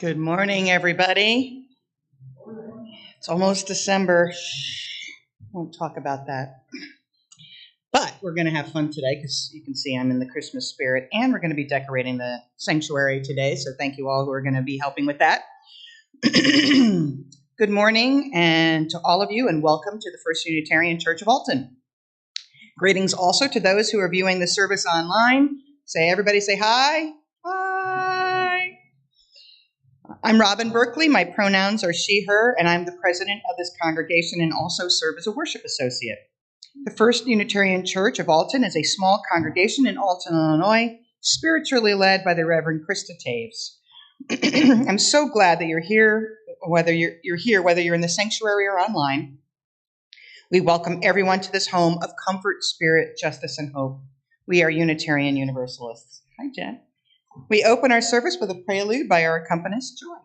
Good morning, everybody. It's almost December. Won't talk about that. But we're going to have fun today because you can see I'm in the Christmas spirit, and we're going to be decorating the sanctuary today. So thank you all who are going to be helping with that. Good morning, and to all of you, and welcome to the First Unitarian Church of Alton. Greetings also to those who are viewing the service online. Everybody say hi. Hi. I'm Robin Berkeley. My pronouns are she, her, and I'm the president of this congregation and also serve as a worship associate. The First Unitarian Church of Alton is a small congregation in Alton, Illinois, spiritually led by the Reverend Krista Taves. I'm so glad that you're here, whether you're in the sanctuary or online. We welcome everyone to this home of comfort, spirit, justice, and hope. We are Unitarian Universalists. Hi, Jen. We open our service with a prelude by our accompanist, Joy.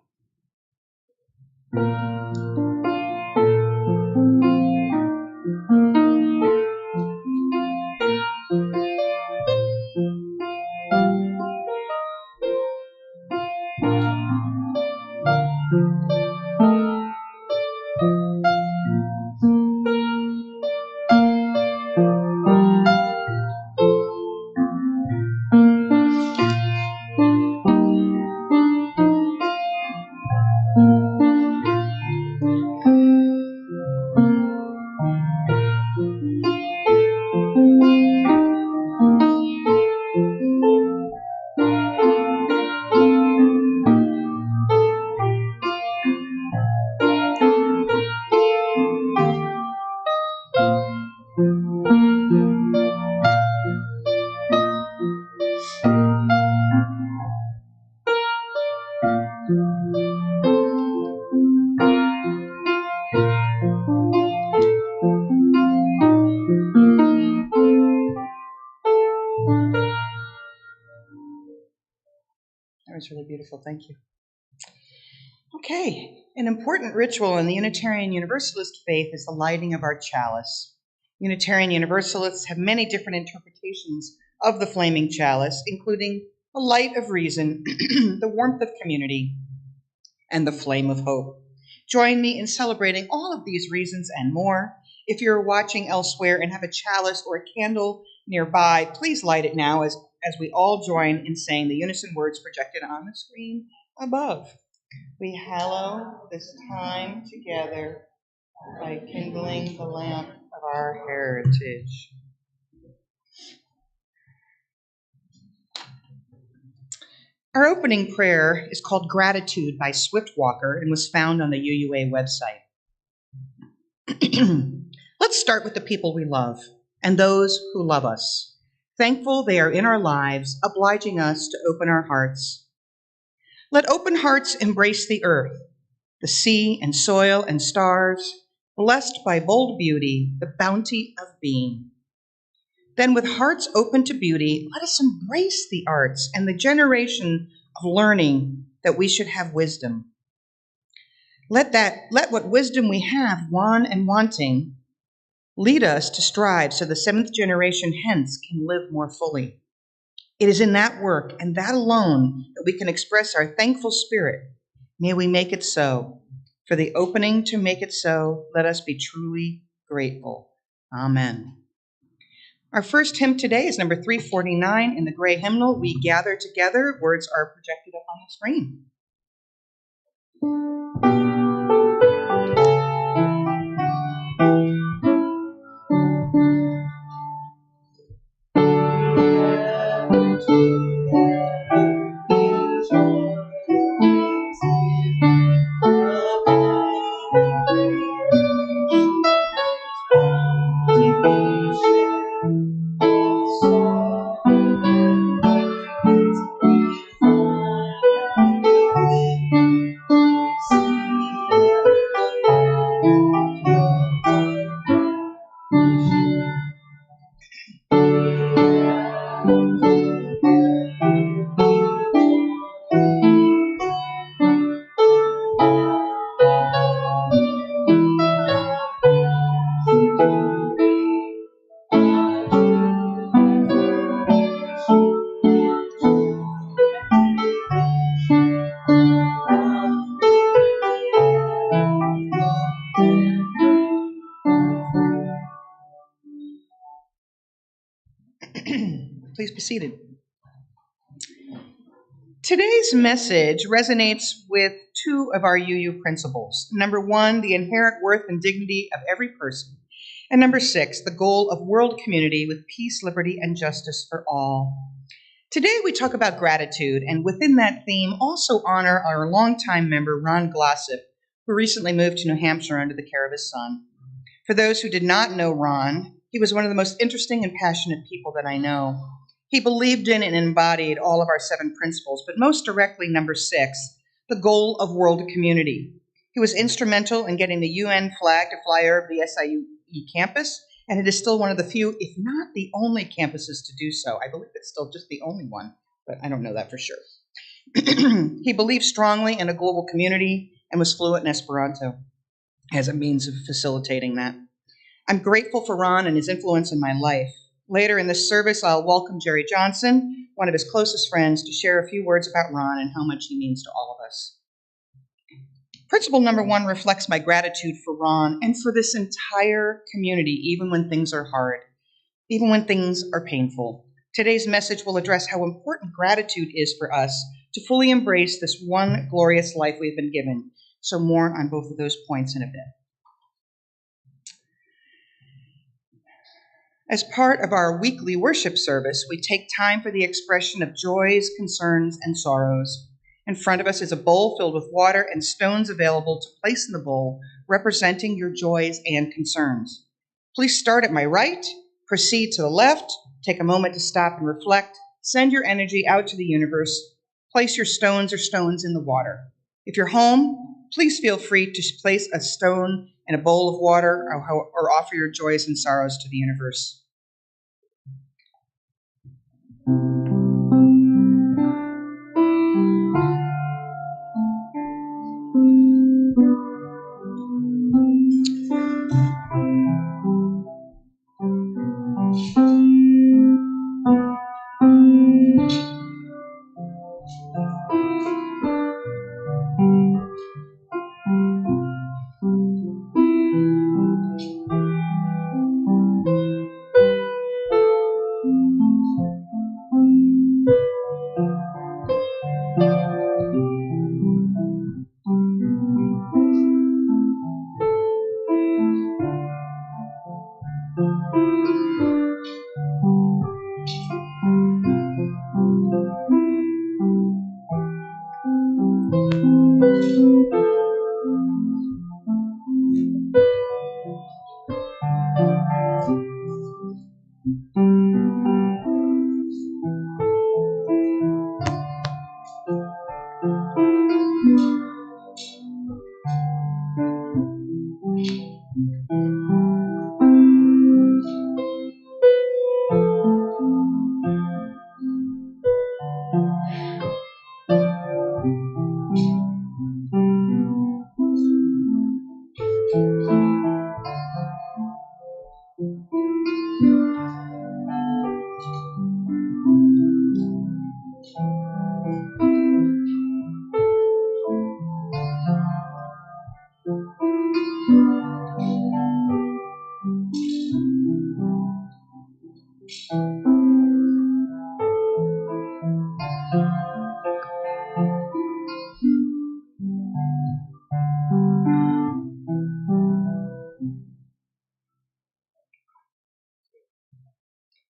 That was really beautiful. Thank you. Okay, an important ritual in the Unitarian Universalist faith is the lighting of our chalice. Unitarian Universalists have many different interpretations of the flaming chalice, including the light of reason, the warmth of community, and the flame of hope. Join me in celebrating all of these reasons and more. If you're watching elsewhere and have a chalice or a candle nearby, please light it now as we all join in saying the unison words projected on the screen above. We hallow this time together by kindling the lamp of our heritage. Our opening prayer is called Gratitude by Swiftwalker and was found on the UUA website. Let's start with the people we love and those who love us. Thankful they are in our lives, obliging us to open our hearts. Let open hearts embrace the earth, the sea and soil and stars, blessed by bold beauty, the bounty of being. Then with hearts open to beauty, let us embrace the arts and the generation of learning that we should have wisdom. Let what wisdom we have, won and wanting, lead us to strive so the seventh generation hence can live more fully. It is in that work and that alone that we can express our thankful spirit. May we make it so. For the opening to make it so, let us be truly grateful. Amen. Our first hymn today is number 349 in the gray hymnal, We Gather Together. Words are projected up on the screen. Please be seated. Today's message resonates with two of our UU principles. Number one, the inherent worth and dignity of every person. And number six, the goal of world community with peace, liberty, and justice for all. Today we talk about gratitude, and within that theme also honor our longtime member, Ron Glossip, who recently moved to New Hampshire under the care of his son. For those who did not know Ron, he was one of the most interesting and passionate people that I know. He believed in and embodied all of our 7 principles, but most directly, number 6, the goal of world community. He was instrumental in getting the UN flag to fly over the SIUE campus, and it is still one of the few, if not the only campuses to do so. I believe it's still just the only one, but I don't know that for sure. He believed strongly in a global community and was fluent in Esperanto as a means of facilitating that. I'm grateful for Ron and his influence in my life. Later in this service, I'll welcome Jerry Johnson, one of his closest friends, to share a few words about Ron and how much he means to all of us. Principle number 1 reflects my gratitude for Ron and for this entire community, even when things are hard, even when things are painful. Today's message will address how important gratitude is for us to fully embrace this one glorious life we've been given. So more on both of those points in a bit. As part of our weekly worship service, we take time for the expression of joys, concerns, and sorrows. In front of us is a bowl filled with water and stones available to place in the bowl, representing your joys and concerns. Please start at my right, proceed to the left, take a moment to stop and reflect, send your energy out to the universe, place your stones or stones in the water. If you're home, please feel free to place a stone in a bowl of water or offer your joys and sorrows to the universe.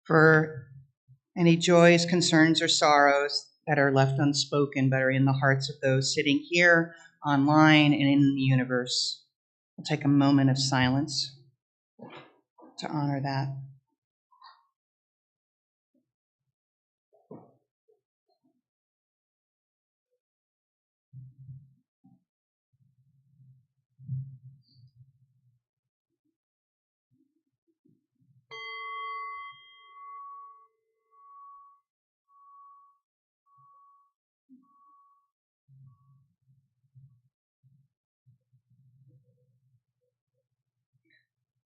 For any joys, concerns, or sorrows that are left unspoken but are in the hearts of those sitting here, online, and in the universe. We'll take a moment of silence to honor that.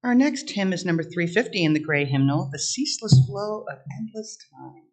Our next hymn is number 350 in the Gray Hymnal, The Ceaseless Flow of Endless Time.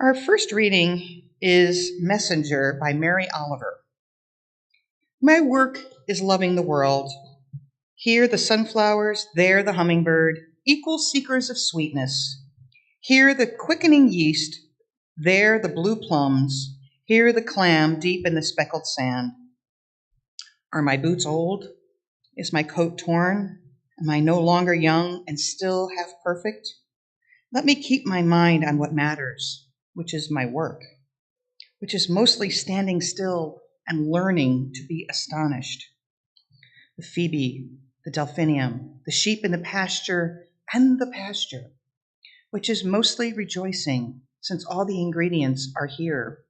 Our first reading is Messenger by Mary Oliver. My work is loving the world. Here the sunflowers, there the hummingbird, equal seekers of sweetness. Here the quickening yeast, there the blue plums, here the clam deep in the speckled sand. Are my boots old? Is my coat torn? Am I no longer young and still half perfect? Let me keep my mind on what matters, which is my work, which is mostly standing still and learning to be astonished. The phoebe, the delphinium, the sheep in the pasture, and the pasture, which is mostly rejoicing since all the ingredients are here,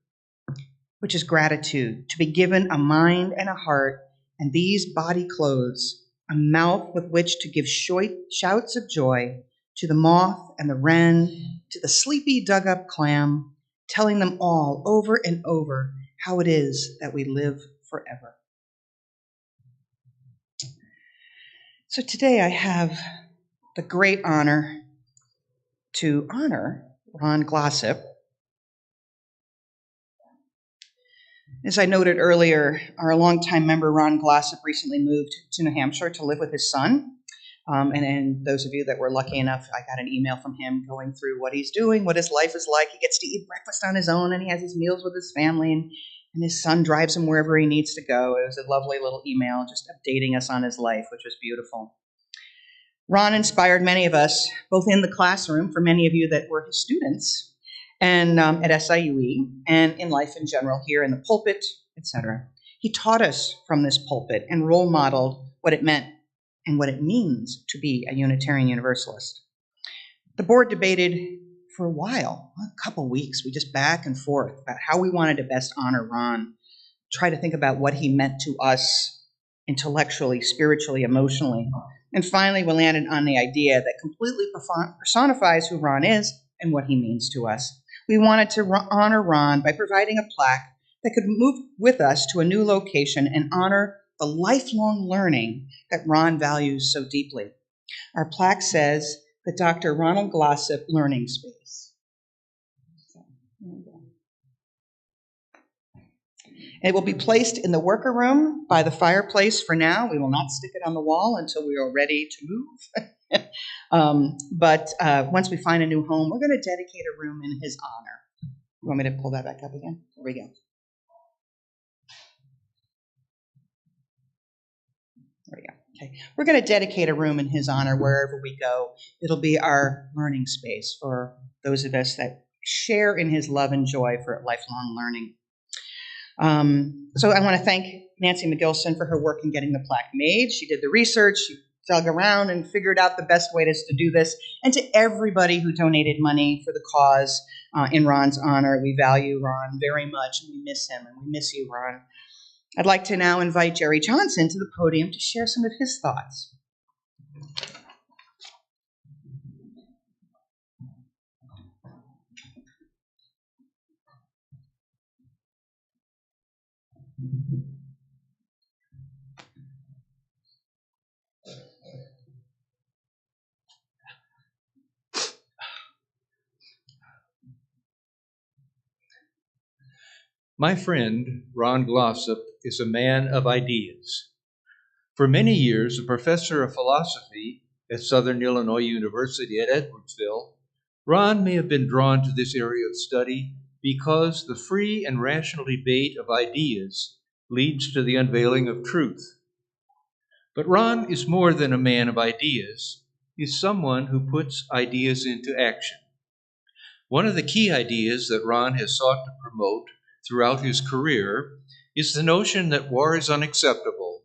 which is gratitude, to be given a mind and a heart and these body clothes, a mouth with which to give shouts of joy to the moth and the wren, to the sleepy dug-up clam, telling them all over and over how it is that we live forever. So today I have the great honor to honor Ron Glossip. As I noted earlier, our longtime member Ron Glossip recently moved to New Hampshire to live with his son. And those of you that were lucky enough, I got an email from him going through what he's doing, what his life is like. He gets to eat breakfast on his own, and he has his meals with his family, and his son drives him wherever he needs to go. It was a lovely little email just updating us on his life, which was beautiful. Ron inspired many of us, both in the classroom, for many of you that were his students, and at SIUE, and in life in general, here in the pulpit, etc. He taught us from this pulpit and role modeled what it meant and what it means to be a Unitarian Universalist. The board debated for a while, a couple weeks, we just back and forth about how we wanted to best honor Ron, try to think about what he meant to us intellectually, spiritually, emotionally. And finally, we landed on the idea that completely personifies who Ron is and what he means to us. We wanted to honor Ron by providing a plaque that could move with us to a new location and honor the lifelong learning that Ron values so deeply. Our plaque says the Dr. Ronald Glossip Learning Space. It will be placed in the worker room by the fireplace for now. We will not stick it on the wall until we are ready to move. But once we find a new home, we're going to dedicate a room in his honor. You want me to pull that back up again? There we go. There we go. Okay. We're going to dedicate a room in his honor wherever we go. It'll be our learning space for those of us that share in his love and joy for lifelong learning. So I want to thank Nancy McGilson for her work in getting the plaque made. She did the research, she dug around and figured out the best way to do this. And to everybody who donated money for the cause in Ron's honor, we value Ron very much, and we miss him, and we miss you, Ron. I'd like to now invite Jerry Johnson to the podium to share some of his thoughts. My friend, Ron Glossip, is a man of ideas. For many years, a professor of philosophy at Southern Illinois University at Edwardsville, Ron may have been drawn to this area of study because the free and rational debate of ideas leads to the unveiling of truth. But Ron is more than a man of ideas. He's someone who puts ideas into action. One of the key ideas that Ron has sought to promote throughout his career is the notion that war is unacceptable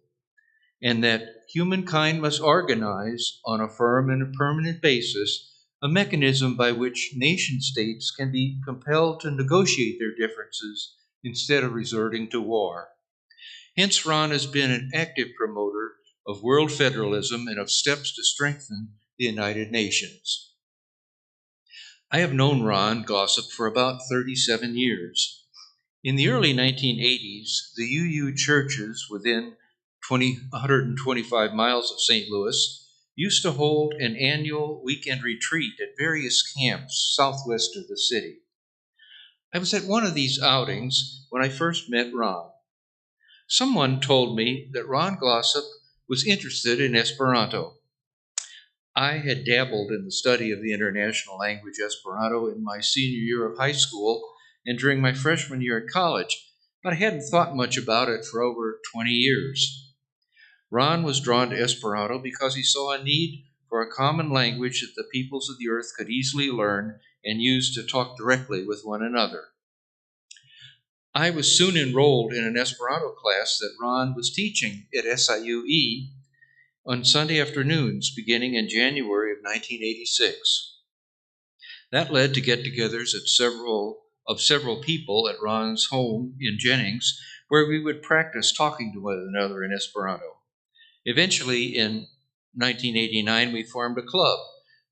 and that humankind must organize on a firm and a permanent basis a mechanism by which nation states can be compelled to negotiate their differences instead of resorting to war. Hence, Ron has been an active promoter of world federalism and of steps to strengthen the United Nations. I have known Ron Glossop for about 37 years. In the early 1980s, the UU churches within 125 miles of St. Louis used to hold an annual weekend retreat at various camps southwest of the city. I was at one of these outings when I first met Ron. Someone told me that Ron Glossop was interested in Esperanto. I had dabbled in the study of the international language Esperanto in my senior year of high school and during my freshman year at college, but I hadn't thought much about it for over 20 years. Ron was drawn to Esperanto because he saw a need for a common language that the peoples of the earth could easily learn and use to talk directly with one another. I was soon enrolled in an Esperanto class that Ron was teaching at SIUE on Sunday afternoons beginning in January of 1986. That led to get-togethers of several people at Ron's home in Jennings, where we would practice talking to one another in Esperanto. Eventually, in 1989, we formed a club,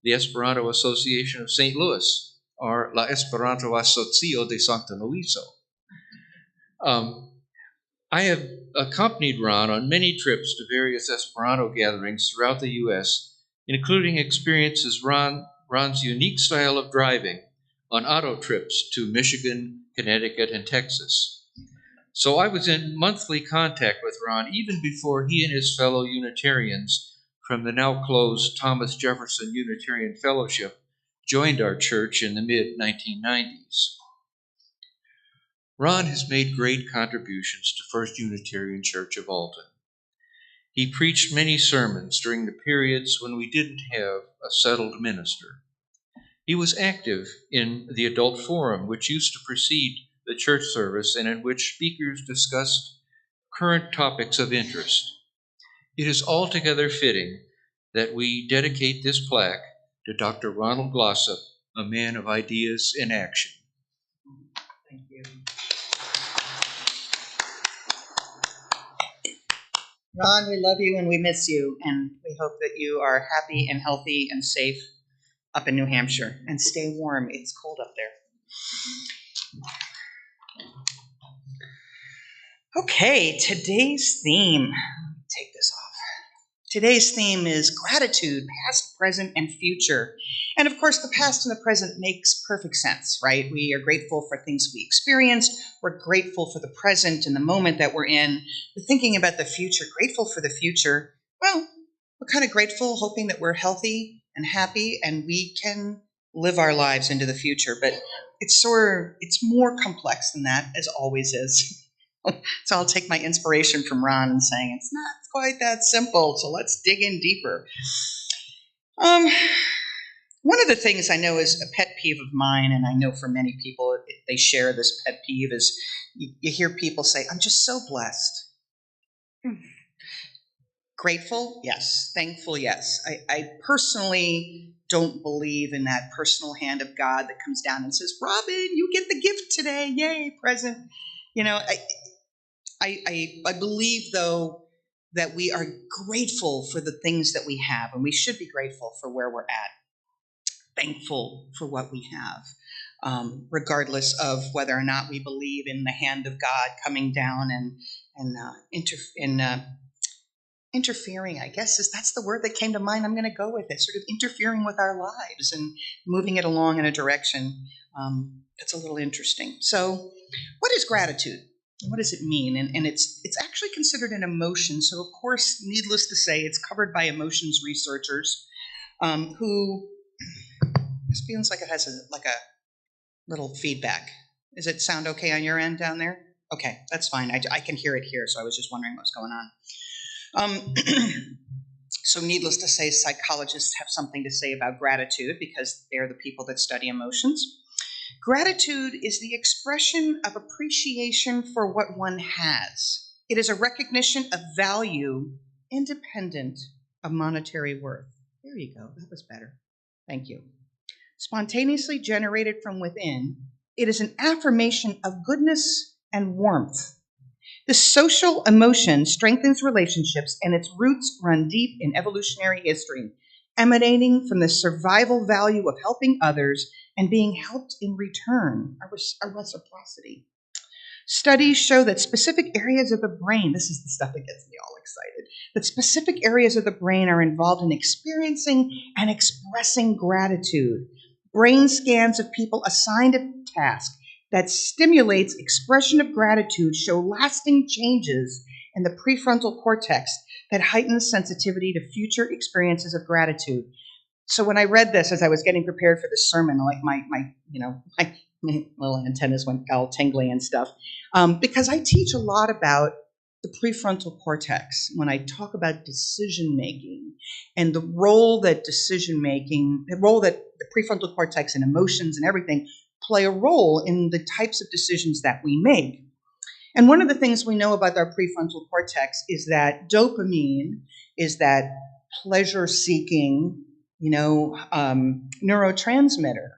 the Esperanto Association of St. Louis, or La Esperanto Asocio de Santa Luisa. I have accompanied Ron on many trips to various Esperanto gatherings throughout the U.S., including experiences Ron's unique style of driving on auto trips to Michigan, Connecticut, and Texas. So I was in monthly contact with Ron even before he and his fellow Unitarians from the now closed Thomas Jefferson Unitarian Fellowship joined our church in the mid-1990s. Ron has made great contributions to First Unitarian Church of Alton. He preached many sermons during the periods when we didn't have a settled minister. He was active in the Adult Forum, which used to precede the church service and in which speakers discussed current topics of interest. It is altogether fitting that we dedicate this plaque to Dr. Ronald Glossop, a man of ideas in action. Thank you. Ron, we love you and we miss you, and we hope that you are happy and healthy and safe up in New Hampshire. And stay warm. It's cold up there. Okay, today's theme. Take this off. Today's theme is gratitude, past, present, and future. And of course, the past and the present makes perfect sense, right? We are grateful for things we experienced. We're grateful for the present and the moment that we're in. We're thinking about the future, grateful for the future. Well, we're kind of grateful, hoping that we're healthy and happy and we can live our lives into the future. But it's more complex than that, as always is. So I'll take my inspiration from Ron and saying it's not quite that simple, so let's dig in deeper. One of the things I know is a pet peeve of mine, and I know for many people they share this pet peeve, is you hear people say, I'm just so blessed. Grateful? Yes. Thankful? Yes. I personally don't believe in that personal hand of God that comes down and says, Robin, you get the gift today. Yay, present. You know, I believe, though, that we are grateful for the things that we have, and we should be grateful for where we're at, thankful for what we have, regardless of whether or not we believe in the hand of God coming down and interfering, I guess that's the word that came to mind. I'm going to go with it, sort of interfering with our lives and moving it along in a direction that's a little interesting. So what is gratitude? What does it mean? And it's actually considered an emotion. So, of course, needless to say, it's covered by emotions researchers. who, this feels like it has a little feedback. Does it sound okay on your end down there? Okay, that's fine. I can hear it here, so I was just wondering what's going on. So needless to say, psychologists have something to say about gratitude because they're the people that study emotions. Gratitude is the expression of appreciation for what one has. It is a recognition of value independent of monetary worth. There you go. That was better. Thank you. Spontaneously generated from within, it is an affirmation of goodness and warmth. The social emotion strengthens relationships, and its roots run deep in evolutionary history, emanating from the survival value of helping others and being helped in return, our reciprocity. Studies show that specific areas of the brain, this is the stuff that gets me all excited, that specific areas of the brain are involved in experiencing and expressing gratitude. Brain scans of people assigned a task that stimulates expression of gratitude show lasting changes in the prefrontal cortex that heightens sensitivity to future experiences of gratitude. So when I read this as I was getting prepared for this sermon, like my little antennas went all tingly and stuff, because I teach a lot about the prefrontal cortex when I talk about decision making and the role that the prefrontal cortex and emotions and everything play a role in the types of decisions that we make. And one of the things we know about our prefrontal cortex is that dopamine is that pleasure-seeking, neurotransmitter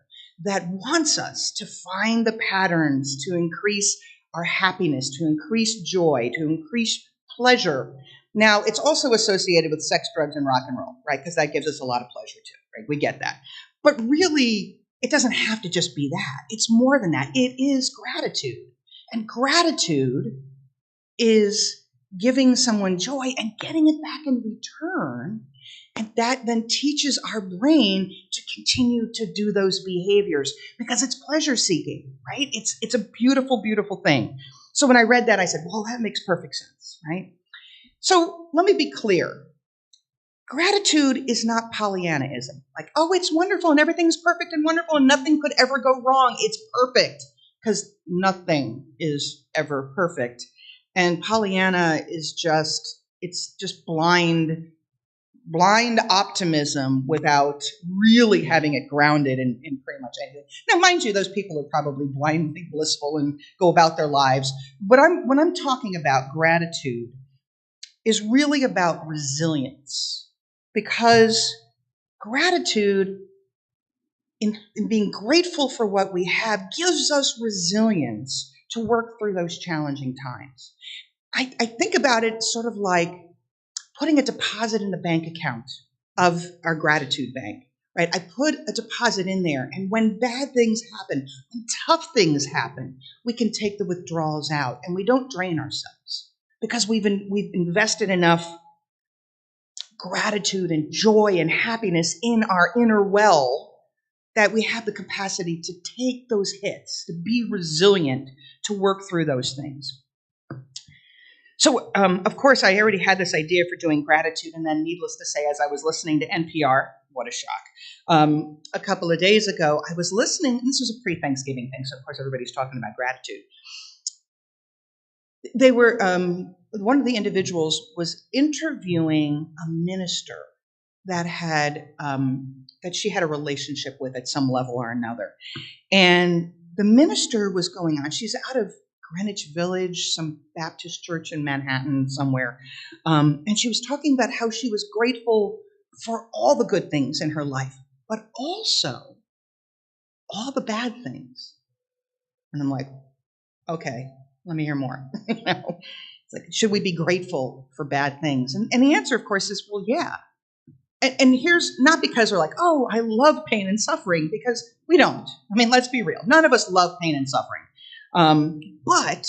that wants us to find the patterns to increase our happiness, to increase joy, to increase pleasure. Now, it's also associated with sex, drugs, and rock and roll, right? Because that gives us a lot of pleasure too, right? We get that. But really, it doesn't have to just be that. It's more than that. It is gratitude. And gratitude is giving someone joy and getting it back in return. And that then teaches our brain to continue to do those behaviors because it's pleasure seeking, right? It's a beautiful, beautiful thing. So when I read that, I said, well, that makes perfect sense, right? So let me be clear. Gratitude is not Pollyannaism. Like, oh, it's wonderful and everything's perfect and wonderful and nothing could ever go wrong. It's perfect because nothing is ever perfect. And Pollyanna is just blind optimism without really having it grounded in pretty much anything. Now, mind you, those people are probably blindly blissful and go about their lives. But when I'm talking about gratitude is really about resilience. Because gratitude, in being grateful for what we have, gives us resilience to work through those challenging times. I think about it sort of like putting a deposit in the bank account of our gratitude bank, right? I put a deposit in there, and when bad things happen, when tough things happen, we can take the withdrawals out, and we don't drain ourselves because we've invested enough gratitude and joy and happiness in our inner well that we have the capacity to take those hits, to be resilient, to work through those things. So, of course, I already had this idea for doing gratitude, and then needless to say, as I was listening to NPR, what a shock, a couple of days ago, I was listening, and this was a pre-Thanksgiving thing, so of course everybody's talking about gratitude. They were, one of the individuals was interviewing a minister that that she had a relationship with at some level or another. And the minister was going on, she's out of Greenwich Village, some Baptist church in Manhattan somewhere. And she was talking about how she was grateful for all the good things in her life, but also all the bad things. And I'm like, okay, let me hear more. It's like, should we be grateful for bad things? And the answer, of course, is, well, yeah. And here's not because we're like, oh, I love pain and suffering, because we don't. I mean, let's be real. None of us love pain and suffering. But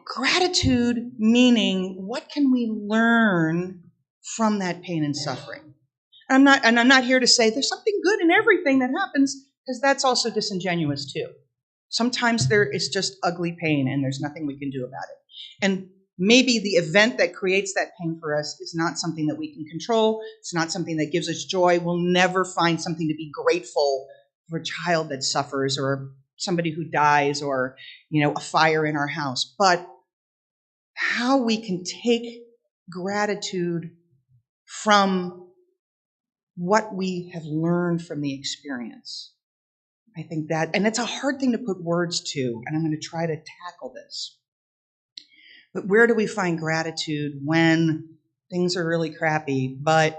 gratitude meaning, what can we learn from that pain and suffering? I'm not here to say there's something good in everything that happens, because that's also disingenuous too. Sometimes there is just ugly pain and there's nothing we can do about it. And Maybe the event that creates that pain for us is not something that we can control. It's not something that gives us joy. We'll never find something to be grateful for a child that suffers or somebody who dies or, a fire in our house. But how we can take gratitude from what we have learned from the experience. I think that, and it's a hard thing to put words to, and I'm going to try to tackle this. But where do we find gratitude when things are really crappy, but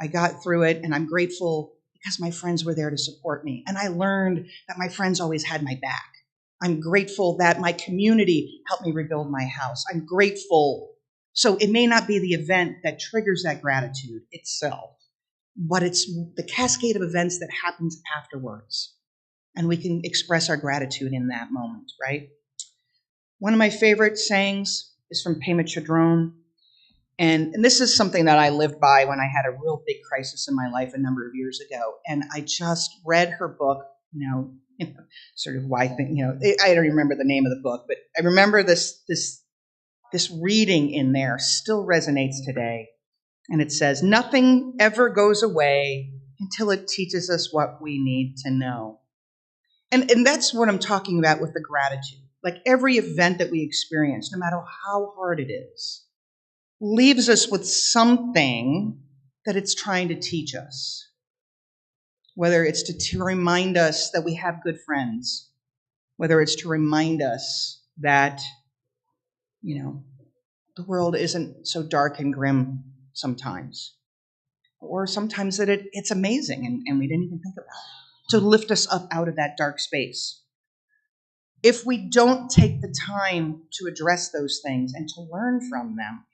I got through it and I'm grateful because my friends were there to support me. And I learned that my friends always had my back. I'm grateful that my community helped me rebuild my house. I'm grateful. So it may not be the event that triggers that gratitude itself, but it's the cascade of events that happens afterwards. And we can express our gratitude in that moment, right? One of my favorite sayings is from Pema Chodron. And this is something that I lived by when I had a real big crisis in my life a number of years ago. And I just read her book, sort of why I don't remember the name of the book, but I remember this reading in there still resonates today. And it says, "Nothing ever goes away until it teaches us what we need to know." And that's what I'm talking about with the gratitude. Like every event that we experience, no matter how hard it is, leaves us with something that it's trying to teach us. Whether it's to remind us that we have good friends, whether it's to remind us that, the world isn't so dark and grim sometimes. Or sometimes that it's amazing and we didn't even think about it. To lift us up out of that dark space. If we don't take the time to address those things and to learn from them,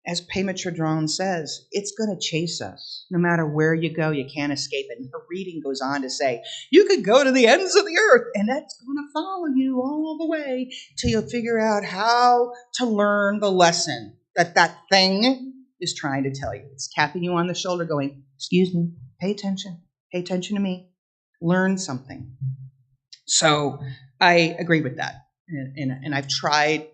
as Pema Chodron says, it's going to chase us. No matter where you go, you can't escape it. And her reading goes on to say, you could go to the ends of the earth, and that's going to follow you all the way till you figure out how to learn the lesson that thing is trying to tell you. It's tapping you on the shoulder going, excuse me, pay attention to me, learn something. So I agree with that. And I'm trying,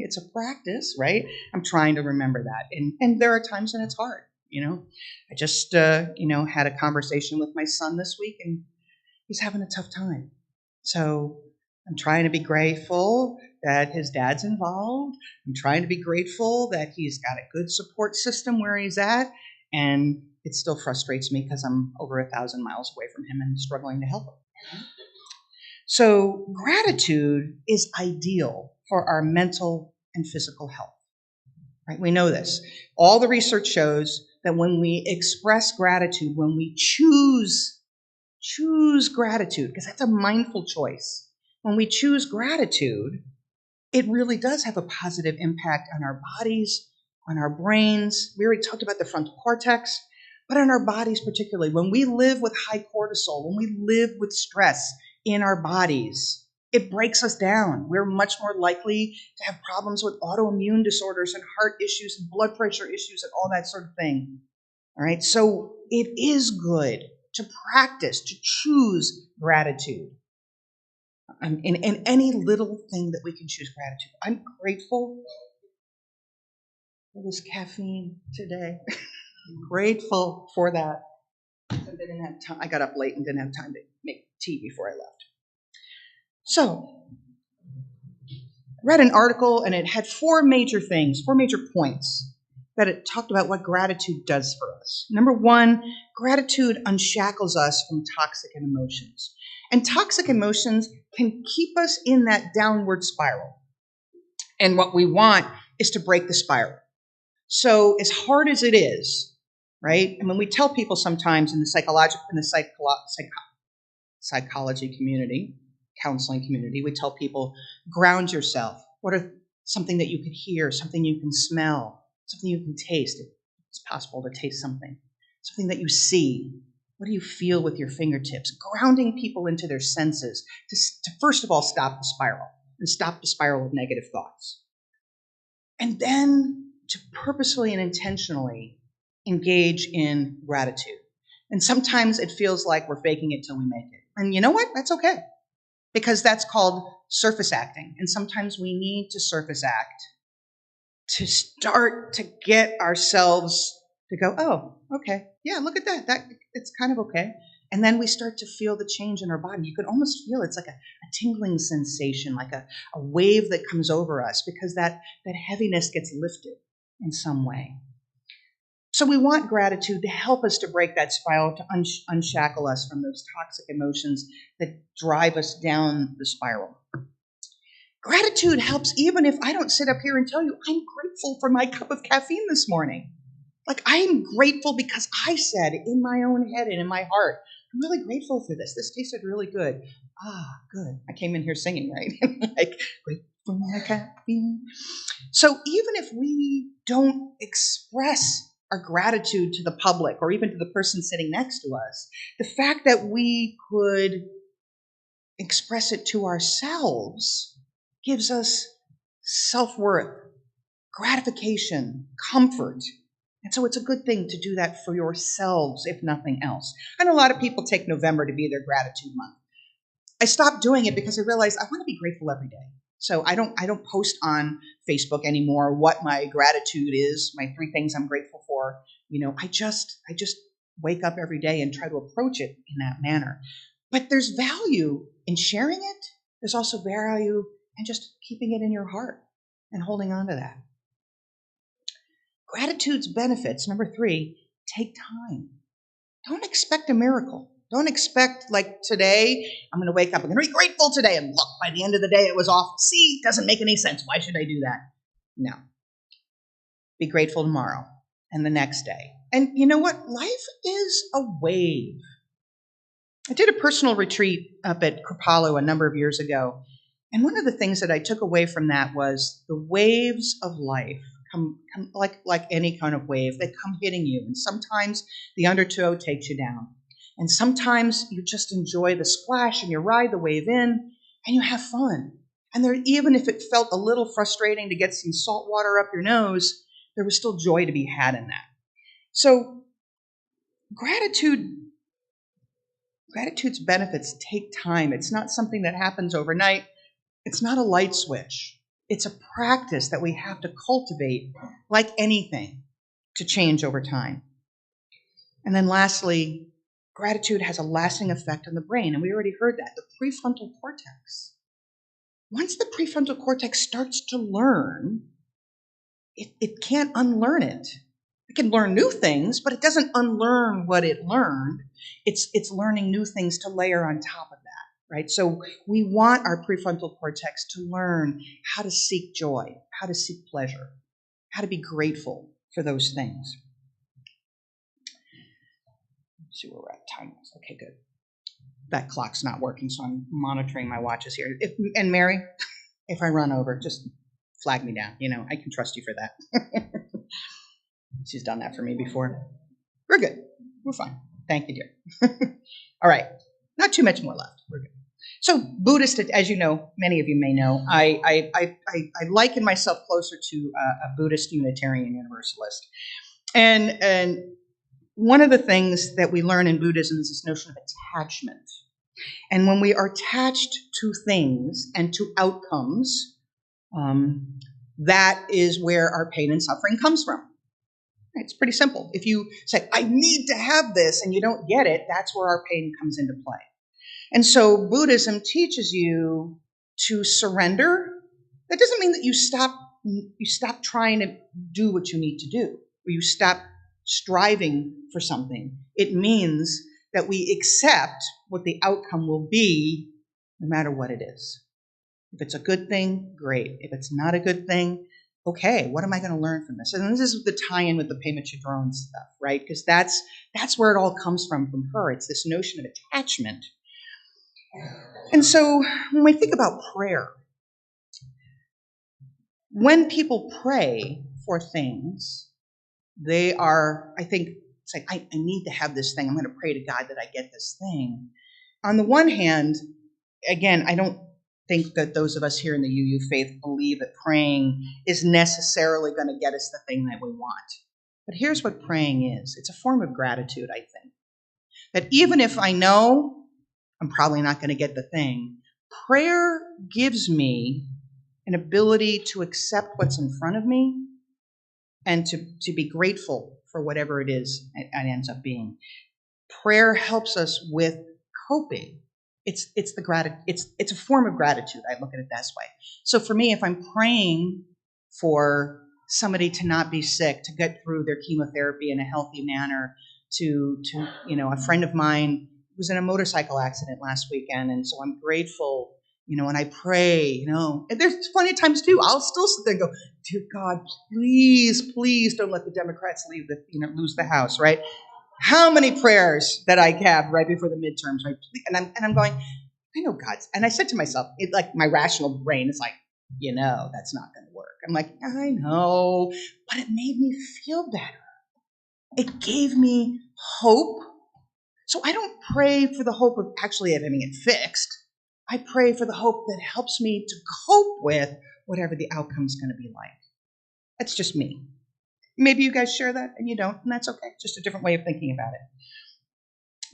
it's a practice, right? I'm trying to remember that. And there are times when it's hard, I just, had a conversation with my son this week and he's having a tough time. So I'm trying to be grateful that his dad's involved. I'm trying to be grateful that he's got a good support system where he's at. And it still frustrates me because I'm over 1,000 miles away from him and struggling to help him. So gratitude is ideal for our mental and physical health, right? We know this. All the research shows that when we express gratitude, when we choose gratitude, because that's a mindful choice. When we choose gratitude, it really does have a positive impact on our bodies, on our brains. We already talked about the frontal cortex, but on our bodies particularly. When we live with high cortisol, when we live with stress in our bodies, it breaks us down. We're much more likely to have problems with autoimmune disorders and heart issues and blood pressure issues and all that sort of thing. All right, so it is good to practice, to choose gratitude. In any little thing that we can choose gratitude. I'm grateful for this caffeine today. Grateful for that. I got up late and didn't have time to make tea before I left. So, I read an article and it had four major points that it talked about what gratitude does for us. Number one, gratitude unshackles us from toxic emotions. And toxic emotions can keep us in that downward spiral. And what we want is to break the spiral. So as hard as it is, right? I mean, we tell people sometimes in the psychology community, counseling community, we tell people, ground yourself. What are something that you can hear, something you can smell, something you can taste? It's possible to taste something. Something that you see. What do you feel with your fingertips? Grounding people into their senses to first of all stop the spiral and stop the spiral of negative thoughts. And then to purposefully and intentionally engage in gratitude. And sometimes it feels like we're faking it till we make it. And you know what? That's okay. because that's called surface acting. And sometimes we need to surface act to start to get ourselves to go, oh, okay, yeah, look at that. It's kind of okay. And then we start to feel the change in our body. You can almost feel it's like a tingling sensation, like a wave that comes over us because that heaviness gets lifted in some way. So we want gratitude to help us to break that spiral, to unshackle us from those toxic emotions that drive us down the spiral. Gratitude helps even if I don't sit up here and tell you I'm grateful for my cup of caffeine this morning. Like, I am grateful because I said in my own head and in my heart, I'm really grateful for this. This tasted really good. Ah, good. I came in here singing, right? Like, grateful for my caffeine. So even if we don't express our gratitude to the public or even to the person sitting next to us, the fact that we could express it to ourselves gives us self-worth, gratification, comfort. And so it's a good thing to do that for yourselves, if nothing else. I know a lot of people take November to be their gratitude month. I stopped doing it because I realized I want to be grateful every day. So I don't post on Facebook anymore what my gratitude is, my 3 things I'm grateful for. I just wake up every day and try to approach it in that manner. But there's value in sharing it. There's also value in just keeping it in your heart and holding on to that. Gratitude's benefits, number 3, take time. Don't expect a miracle. Don't expect, like, today, I'm going to wake up, I'm going to be grateful today, and look, by the end of the day, it was awful. See, it doesn't make any sense. Why should I do that? No. Be grateful tomorrow and the next day. And you know what? Life is a wave. I did a personal retreat up at Kripalu a number of years ago, and one of the things that I took away from that was the waves of life come like any kind of wave. They come hitting you, and sometimes the undertow takes you down. And sometimes you just enjoy the splash and you ride the wave in and you have fun. And there, even if it felt a little frustrating to get some salt water up your nose, there was still joy to be had in that. So gratitude's benefits take time. It's not something that happens overnight. It's not a light switch. It's a practice that we have to cultivate, like anything, to change over time. And then lastly, gratitude has a lasting effect on the brain, and we already heard that, the prefrontal cortex. Once the prefrontal cortex starts to learn, it can't unlearn it. It can learn new things, but it doesn't unlearn what it learned. It's learning new things to layer on top of that, right? So we want our prefrontal cortex to learn how to seek joy, how to seek pleasure, how to be grateful for those things. Let's see where we're at time-wise. Okay, good. That clock's not working, so I'm monitoring my watches here. And Mary, if I run over, just flag me down. I can trust you for that. She's done that for me before. We're good. We're fine. Thank you, dear. All right. Not too much more left. We're good. So Buddhist, as you know, many of you may know, I liken myself closer to a Buddhist Unitarian Universalist. And one of the things that we learn in Buddhism is this notion of attachment. And when we are attached to things and to outcomes, that is where our pain and suffering comes from. It's pretty simple. If you say, I need to have this, and you don't get it, that's where our pain comes into play. And so Buddhism teaches you to surrender. That doesn't mean that you stop trying to do what you need to do, or you stop striving for something. It means that we accept what the outcome will be, no matter what it is. If it's a good thing, great. If it's not a good thing, okay, what am I going to learn from this? And this is the tie-in with the Pema Chodron stuff, right? Because that's where it all comes from her. It's this notion of attachment. And so when we think about prayer, when people pray for things, they are, I think, it's like, I need to have this thing. I'm going to pray to God that I get this thing. On the one hand, again, I don't think that those of us here in the UU faith believe that praying is necessarily going to get us the thing that we want. But here's what praying is. It's a form of gratitude, I think. That even if I know I'm probably not going to get the thing, Prayer gives me an ability to accept what's in front of me and to be grateful for whatever it is it ends up being. Prayer helps us with coping. It's a form of gratitude. I look at it this way. So for me, if I'm praying for somebody to not be sick, to get through their chemotherapy in a healthy manner, to a friend of mine was in a motorcycle accident last weekend, and so I'm grateful, and I pray, and there's plenty of times too, I'll still sit there and go, dear God, please don't let the Democrats lose the House, right? How many prayers that I have right before the midterms, right? And I'm going, I know God's, and I said to myself, my rational brain is like, that's not going to work. I'm like, I know, but it made me feel better. It gave me hope. So I don't pray for the hope of actually having it fixed. I pray for the hope that helps me to cope with whatever the outcome's going to be like. That's just me. Maybe you guys share that and you don't, and that's okay. Just a different way of thinking about it.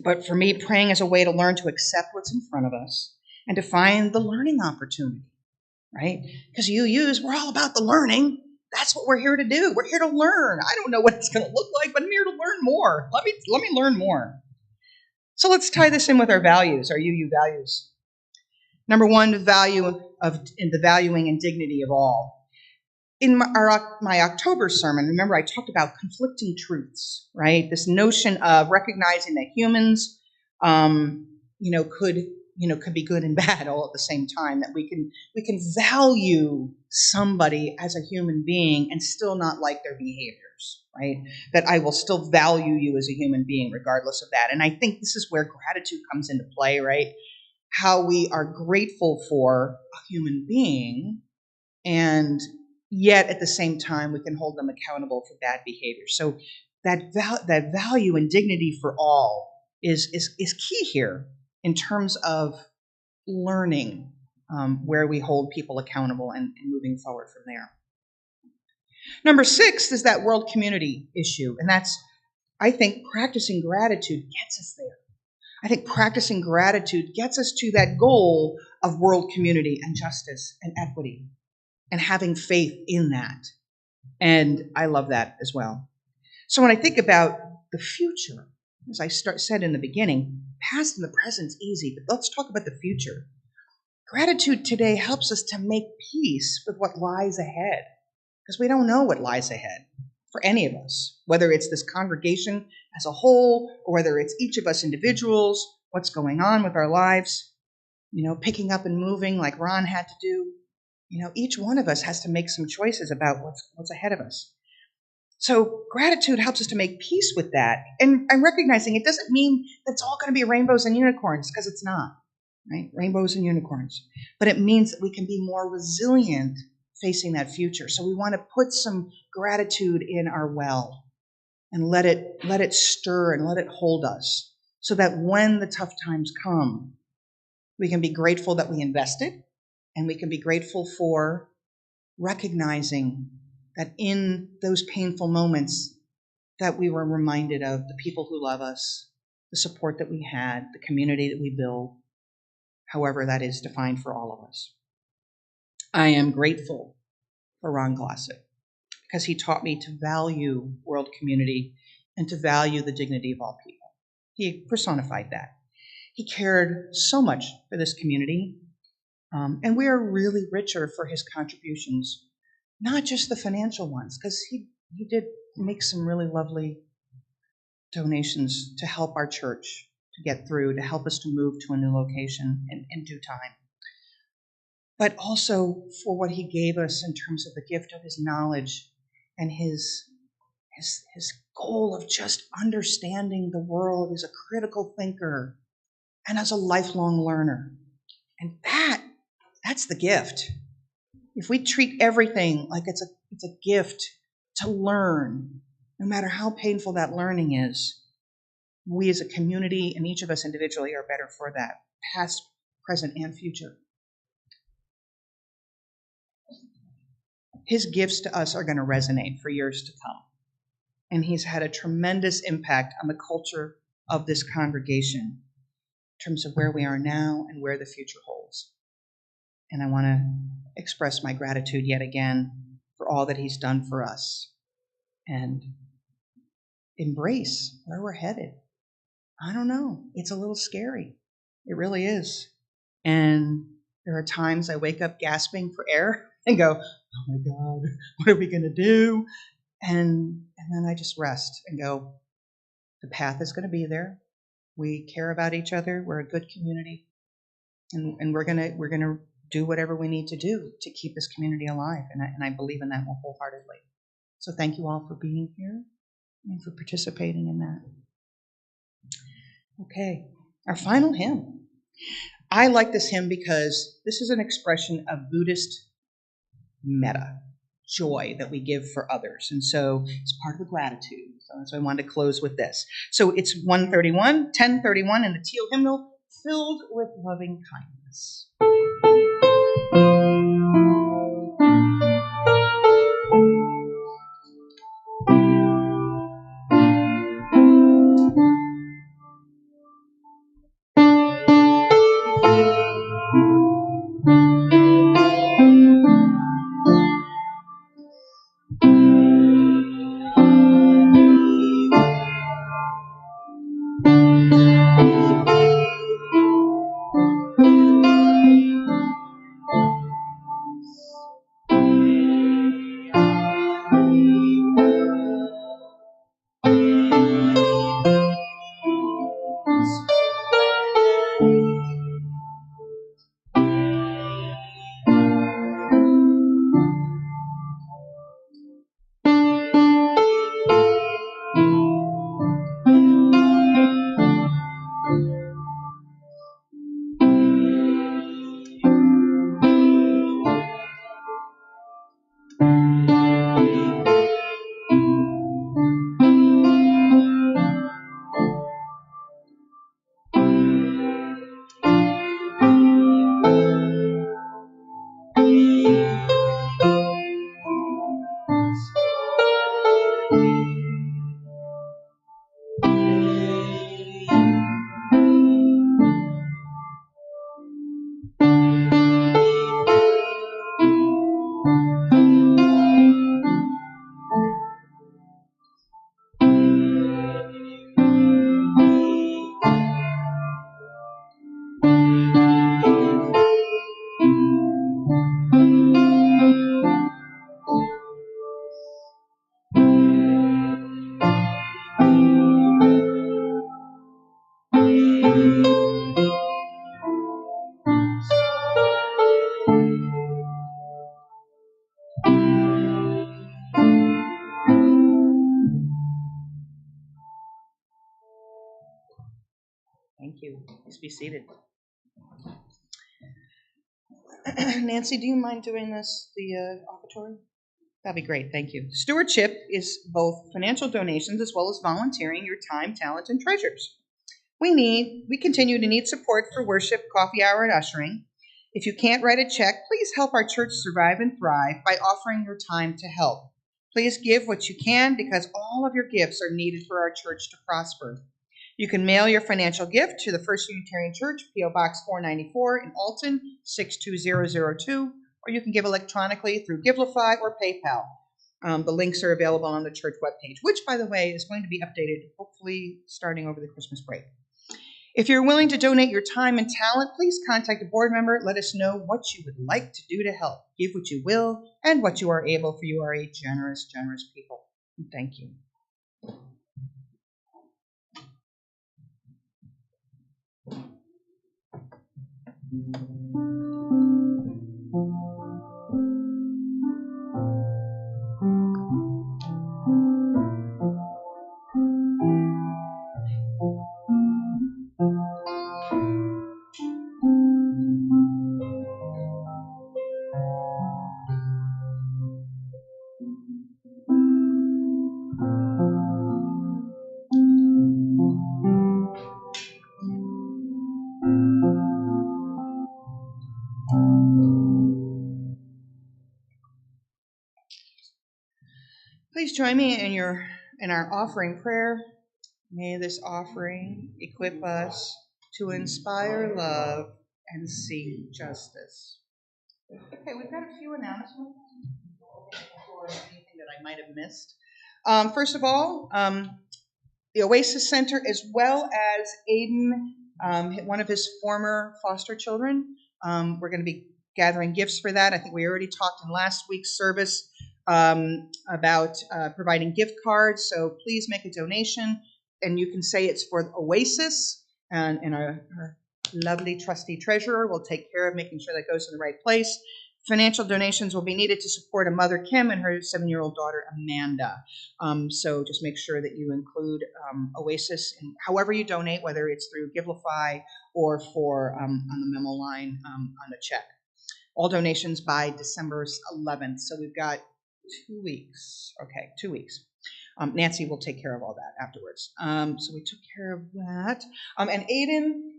But for me, praying is a way to learn to accept what's in front of us and to find the learning opportunity, right? Because we're all about the learning. That's what we're here to do. We're here to learn. I don't know what it's going to look like, but I'm here to learn more. Let me learn more. So let's tie this in with our values, our UU values. Number one, the valuing and dignity of all. In my October sermon, remember I talked about conflicting truths, right? This notion of recognizing that humans, could be good and bad all at the same time. That we can value somebody as a human being and still not like their behaviors, right? That I will still value you as a human being regardless of that. And I think this is where gratitude comes into play, right? How we are grateful for a human being, and yet at the same time we can hold them accountable for bad behavior. So that value and dignity for all is key here in terms of learning where we hold people accountable and moving forward from there. Number 6 is that world community issue, and that's, I think, practicing gratitude gets us there. I think practicing gratitude gets us to that goal of world community and justice and equity and having faith in that. And I love that as well. So when I think about the future, as I said in the beginning, past and the present's easy, but let's talk about the future. Gratitude today helps us to make peace with what lies ahead, because we don't know what lies ahead for any of us, whether it's this congregation as a whole or whether it's each of us individuals, what's going on with our lives, picking up and moving like Ron had to do. Each one of us has to make some choices about what's ahead of us. So gratitude helps us to make peace with that. And I'm recognizing it doesn't mean that it's all going to be rainbows and unicorns, because it's not, right? Rainbows and unicorns. But it means that we can be more resilient facing that future. So we want to put some gratitude in our well and let it stir and let it hold us, so that when the tough times come, we can be grateful that we invested, and we can be grateful for recognizing that in those painful moments that we were reminded of the people who love us, the support that we had, the community that we build, however that is defined for all of us. I am grateful for Ron Glossip, because he taught me to value world community and to value the dignity of all people. He personified that. He cared so much for this community, and we are really richer for his contributions, not just the financial ones, because he did make some really lovely donations to help our church to get through, to help us to move to a new location in due time. But also for what he gave us in terms of the gift of his knowledge and his goal of just understanding the world as a critical thinker and as a lifelong learner. And that's the gift. If we treat everything like it's a gift to learn, no matter how painful that learning is, we as a community and each of us individually are better for that, past, present, and future. His gifts to us are going to resonate for years to come. And he's had a tremendous impact on the culture of this congregation in terms of where we are now and where the future holds. And I want to express my gratitude yet again for all that he's done for us and embrace where we're headed. I don't know. It's a little scary. It really is. And there are times I wake up gasping for air and go, oh my God, what are we going to do? And then I just rest and go, the path is going to be there. We care about each other. We're a good community. And we're gonna do whatever we need to do to keep this community alive. And I believe in that wholeheartedly. So thank you all for being here and for participating in that. Okay, our final hymn. I like this hymn because this is an expression of Buddhist metta, joy that we give for others. And so it's part of the gratitude. So I wanted to close with this. So it's 1031 in the Teal hymnal, filled with loving kindness. Thank you. Please be seated. Nancy, do you mind doing the offertory? That'd be great. Thank you. Stewardship is both financial donations as well as volunteering your time, talent, and treasures. We continue to need support for worship, coffee hour, and ushering. If you can't write a check, please help our church survive and thrive by offering your time to help. Please give what you can because all of your gifts are needed for our church to prosper. You can mail your financial gift to the First Unitarian Church, P.O. Box 494 in Alton, 62002, or you can give electronically through Givelify or PayPal. The links are available on the church webpage, which, by the way, is going to be updated, hopefully starting over the Christmas break. If you're willing to donate your time and talent, please contact a board member. Let us know what you would like to do to help. Give what you will and what you are able, for you are a generous, generous people. And thank you. Please join me in our offering prayer. May this offering equip us to inspire love and seek justice. Okay, we've got a few announcements for anything that I might have missed. First of all, the Oasis Center, as well as Aiden, one of his former foster children. We're going to be gathering gifts for that. I think we already talked in last week's service about providing gift cards, so please make a donation, and you can say it's for Oasis, and our lovely trustee treasurer will take care of making sure that goes in the right place. Financial donations will be needed to support a mother, Kim, and her 7-year-old daughter, Amanda. So just make sure that you include Oasis in however you donate, whether it's through Givelify or for on the memo line on a check. All donations by December 11th. So we've got 2 weeks. Okay, 2 weeks. Nancy will take care of all that afterwards. So we took care of that. And Aiden,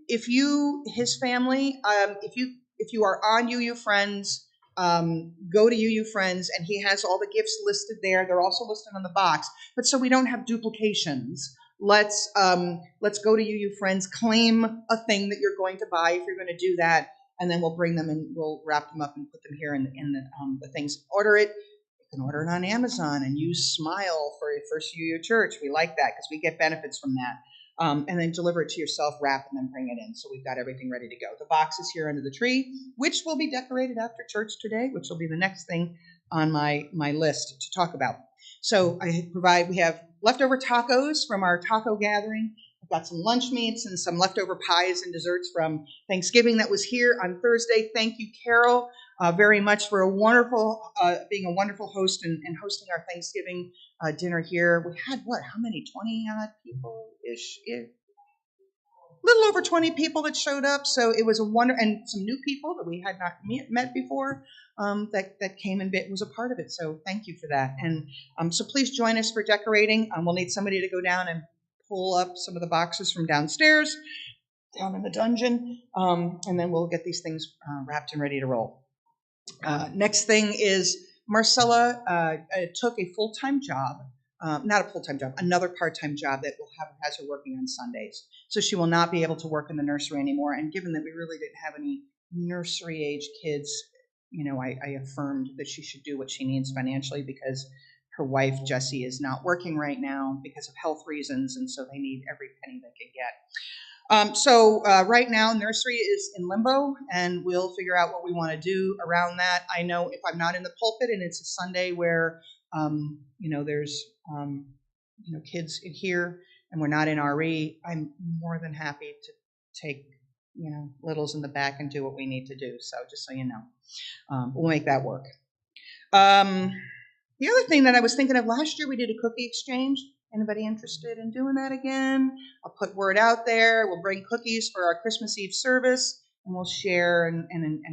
his family, if you are on UU Friends, go to UU Friends, and he has all the gifts listed there. They're also listed on the box. But so we don't have duplications, let's go to UU Friends, claim a thing that you're going to buy if you're going to do that, and then we'll bring them and we'll wrap them up and put them here in the things. Order it. You can order it on Amazon and use Smile for First UU Church. We like that because we get benefits from that. And then deliver it to yourself, wrap, and then bring it in. So we've got everything ready to go. The box is here under the tree, which will be decorated after church today, which will be the next thing on my list to talk about. So we have leftover tacos from our taco gathering. I've got some lunch meats and some leftover pies and desserts from Thanksgiving that was here on Thursday. Thank you, Carol, very much for being a wonderful host and hosting our Thanksgiving dinner here. We had how many? 20 odd people-ish? Little over 20 people that showed up. So it was a wonder, and some new people that we had not met before that came and was a part of it. So thank you for that. And so please join us for decorating. We'll need somebody to go down and pull up some of the boxes from downstairs, down in the dungeon, and then we'll get these things wrapped and ready to roll. Next thing is Marcella took a full-time job, not a full-time job, another part-time job that has her working on Sundays. So she will not be able to work in the nursery anymore. And given that we really didn't have any nursery-age kids, I affirmed that she should do what she needs financially because her wife, Jessie, is not working right now because of health reasons, and so they need every penny they can get. So right now, nursery is in limbo, and we'll figure out what we want to do around that. I know if I'm not in the pulpit and it's a Sunday where, there's, kids in here and we're not in RE, I'm more than happy to take, littles in the back and do what we need to do. So just so you know, we'll make that work. The other thing that I was thinking of, last year we did a cookie exchange. Anybody interested in doing that again? I'll put word out there. We'll bring cookies for our Christmas Eve service, and we'll share and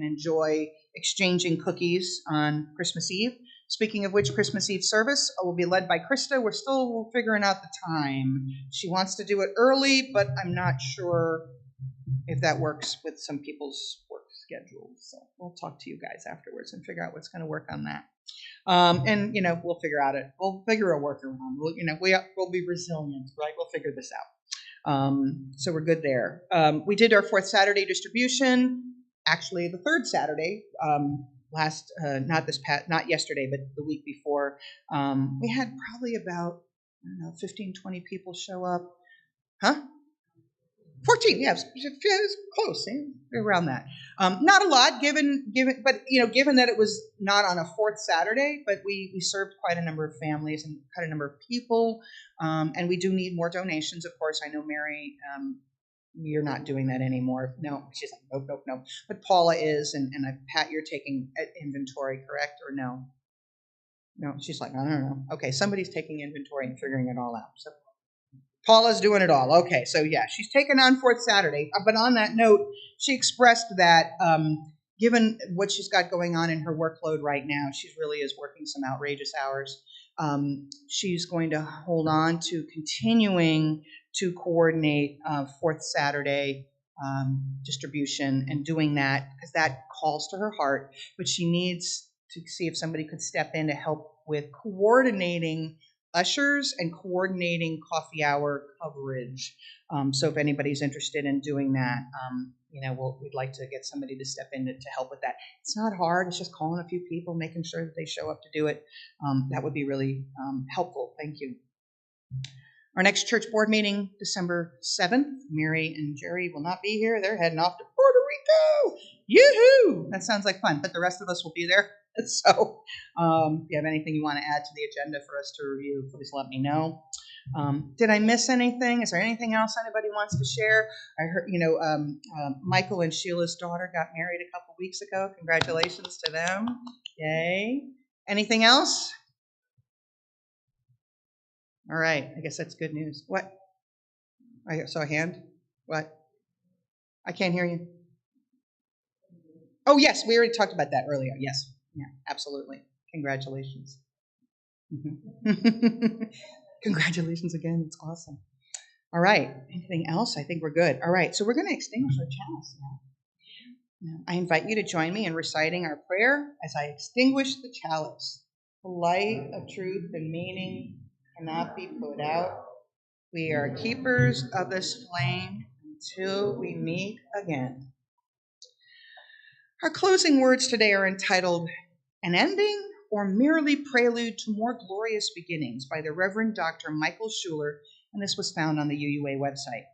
enjoy exchanging cookies on Christmas Eve. Speaking of which, Christmas Eve service will be led by Krista. We're still figuring out the time. She wants to do it early, but I'm not sure if that works with some people's work schedules. So we'll talk to you guys afterwards and figure out what's going to work on that. And we'll figure out it. We'll figure a workaround. We'll be resilient, right? We'll figure this out. So we're good there. We did our fourth Saturday distribution. Actually, the third Saturday, not yesterday, but the week before. We had probably about 15, 20 people show up. Huh? 14, yeah, it was close, around that. Not a lot, given that it was not on a fourth Saturday, but we served quite a number of families and quite a number of people, and we do need more donations. Of course, I know Mary, you're not doing that anymore. No, she's like, nope. But Paula is, and Pat, you're taking inventory, correct, or no? No, she's like, I don't know. Okay, somebody's taking inventory and figuring it all out. So Paula's doing it all. Okay, so yeah, she's taken on fourth Saturday. But on that note, she expressed that given what she's got going on in her workload right now, she really is working some outrageous hours. She's going to hold on to continuing to coordinate fourth Saturday distribution and doing that because that calls to her heart. But she needs to see if somebody could step in to help with coordinating ushers and coordinating coffee hour coverage. So if anybody's interested in doing that, we'd like to get somebody to step in to help with that. It's not hard. It's just calling a few people, making sure that they show up to do it. That would be really helpful. Thank you. Our next church board meeting, December 7th. Mary and Jerry will not be here. They're heading off to Puerto Rico. Yoo-hoo! That sounds like fun, but the rest of us will be there. So if you have anything you want to add to the agenda for us to review, please let me know. Did I miss anything? Is there anything else anybody wants to share? I heard, Michael and Sheila's daughter got married a couple weeks ago. Congratulations to them. Yay. Anything else? All right. I guess that's good news. What? I saw a hand. What? I can't hear you. Oh, yes. We already talked about that earlier. Yes. Yeah, absolutely. Congratulations. Congratulations again. It's awesome. All right. Anything else? I think we're good. All right. So we're going to extinguish our chalice now. I invite you to join me in reciting our prayer as I extinguish the chalice. The light of truth and meaning cannot be put out. We are keepers of this flame until we meet again. Our closing words today are entitled An Ending or Merely Prelude to More Glorious Beginnings by the Reverend Dr. Michael Schuler, and this was found on the UUA website.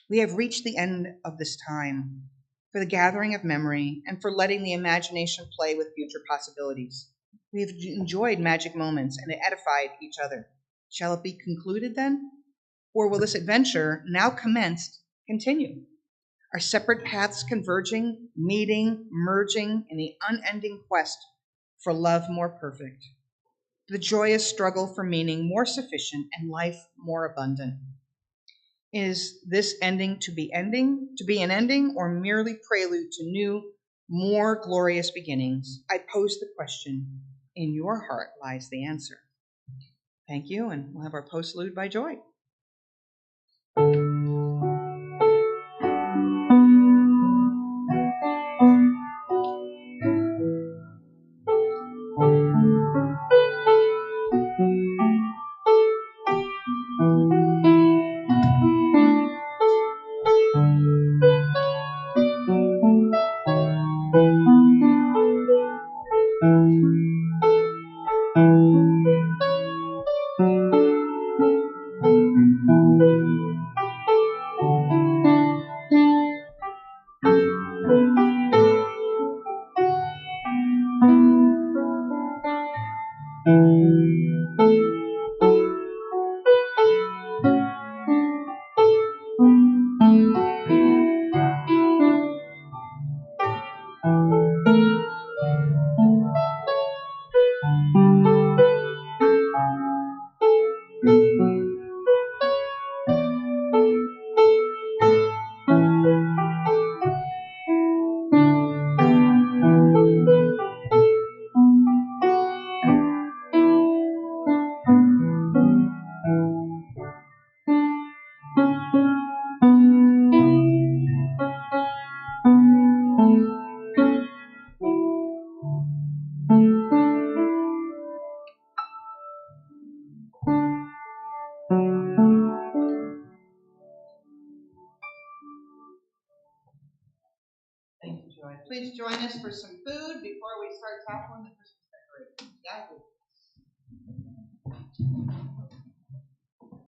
We have reached the end of this time for the gathering of memory and for letting the imagination play with future possibilities. We have enjoyed magic moments and edified each other. Shall it be concluded then? Or will this adventure, now commenced, continue? Our separate paths converging, meeting, merging in the unending quest for love more perfect, the joyous struggle for meaning more sufficient and life more abundant. Is this ending to be an ending, or merely prelude to new, more glorious beginnings? I pose the question. In your heart lies the answer. Thank you, and we'll have our postlude by Joy. Please join us for some food before we start tackling the Christmas decorations.